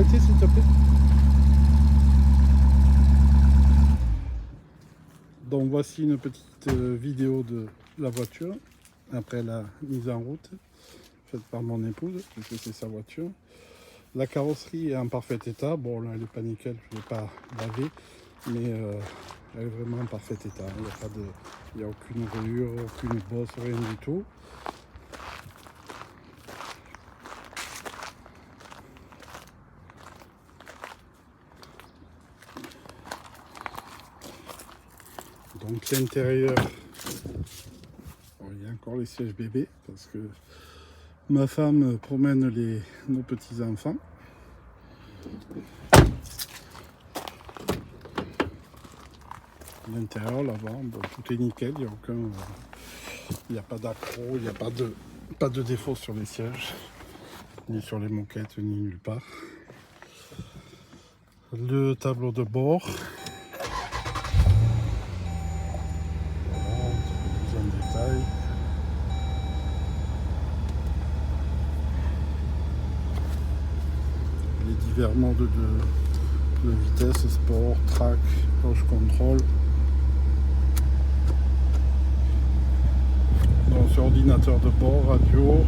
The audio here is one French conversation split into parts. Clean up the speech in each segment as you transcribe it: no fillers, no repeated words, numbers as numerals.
côté s'il te plaît. Donc voici une petite vidéo de la voiture après la mise en route faite par mon épouse, puisque c'est sa voiture. La carrosserie est en parfait état. Bon là elle n'est pas nickel, je ne l'ai pas lavé, mais elle est vraiment en parfait état. Il n'y a aucune rayure, aucune bosse, rien du tout. Donc l'intérieur, il y a encore les sièges bébés parce que ma femme promène nos petits enfants. L'intérieur, l'avant, bon, tout est nickel, il n'y a pas d'accro, il n'y a pas de défaut sur les sièges, ni sur les moquettes, ni nulle part. Le tableau de bord. Voilà, un petit peu plus en détail. Les divers modes de vitesse, sport, track, gauche contrôle. Donc sur ordinateur de bord, radio,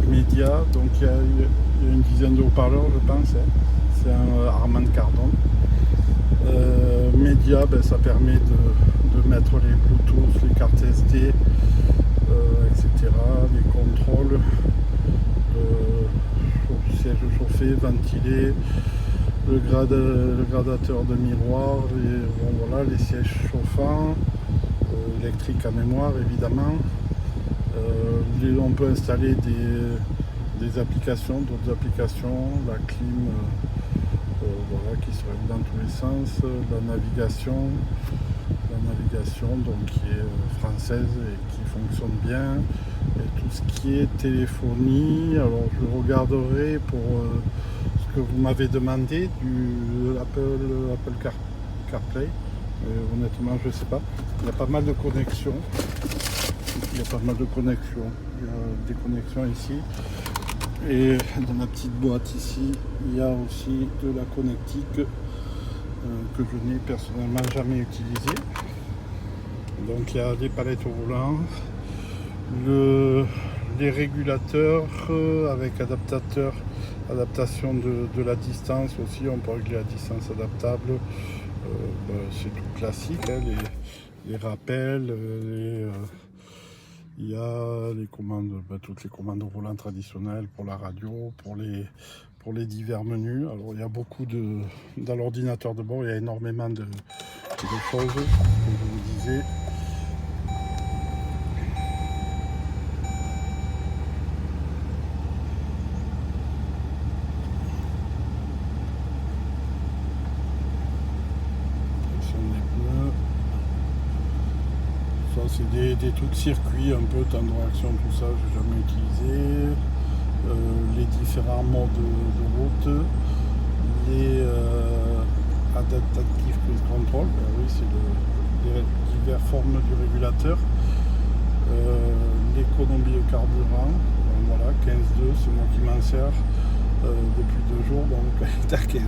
média, donc il y a une dizaine de haut-parleurs je pense, hein. C'est un Harman Kardon. Média, ça permet de mettre les Bluetooth, les cartes SD, etc. Les contrôles, siège chauffé, ventilé, le gradateur de miroir, voilà, les sièges chauffants, électrique à mémoire évidemment. On peut installer des applications, d'autres applications, la clim voilà, qui se règle dans tous les sens, la navigation donc qui est française et qui fonctionne bien, et tout ce qui est téléphonie. Alors je regarderai pour ce que vous m'avez demandé de Apple CarPlay. Honnêtement je sais pas, il y a pas mal de connexions. Il y a des connexions ici, et dans ma petite boîte ici il y a aussi de la connectique que je n'ai personnellement jamais utilisée. Donc il y a des palettes roulantes, les régulateurs avec adaptation de la distance aussi, on peut régler la distance adaptable. C'est tout classique, hein, les rappels, il y a les commandes, toutes les commandes roulantes traditionnelles pour la radio, pour les divers menus. Alors il y a beaucoup dans l'ordinateur de bord, il y a énormément de choses, comme je vous disais. Ça c'est des trucs circuits, un peu temps de réaction, tout ça, j'ai jamais utilisé. Les différents modes de route, les adaptative cruise control, oui, c'est les diverses formes du régulateur. L'économie de carburant, voilà, 15,2, c'est moi qui m'en sers depuis 2 jours, donc il est à 15,2.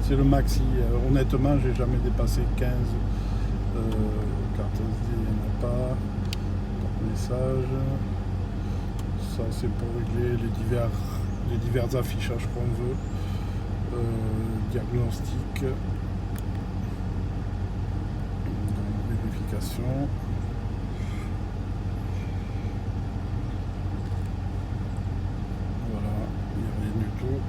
C'est le maxi, honnêtement j'ai jamais dépassé 15. Carte SD, il n'y en a pas. Message. Ça c'est pour régler les divers affichages qu'on veut. Diagnostic. Donc, vérification. Voilà, il n'y a rien du tout.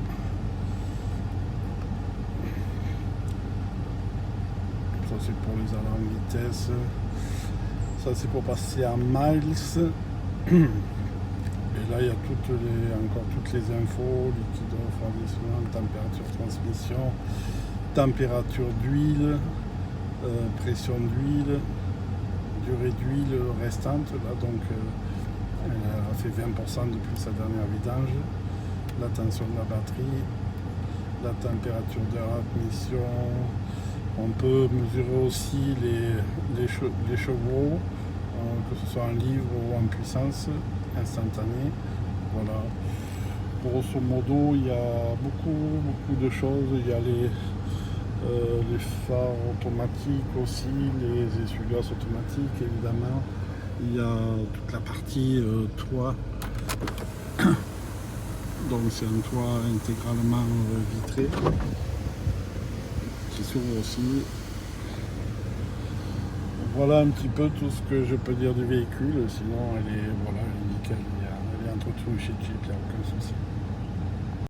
Ça c'est pour les alarmes vitesse. Ça c'est pour passer en miles. Et là il y a encore toutes les infos, liquide refroidissement, température transmission, température d'huile, pression d'huile, durée d'huile restante. Là donc elle a fait 20% depuis sa dernière vidange. La tension de la batterie, la température de admission. On peut mesurer aussi les chevaux, que ce soit en livres ou en puissance instantanée. Voilà. grosso modo, il y a beaucoup de choses. Il y a les phares automatiques aussi, les essuie-glaces automatiques évidemment. Il y a toute la partie toit. Donc c'est un toit intégralement vitré qui s'ouvre aussi. Voilà un petit peu tout ce que je peux dire du véhicule. Sinon elle est nickel. Elle est entretenue chez Jeep, il n'y a aucun souci.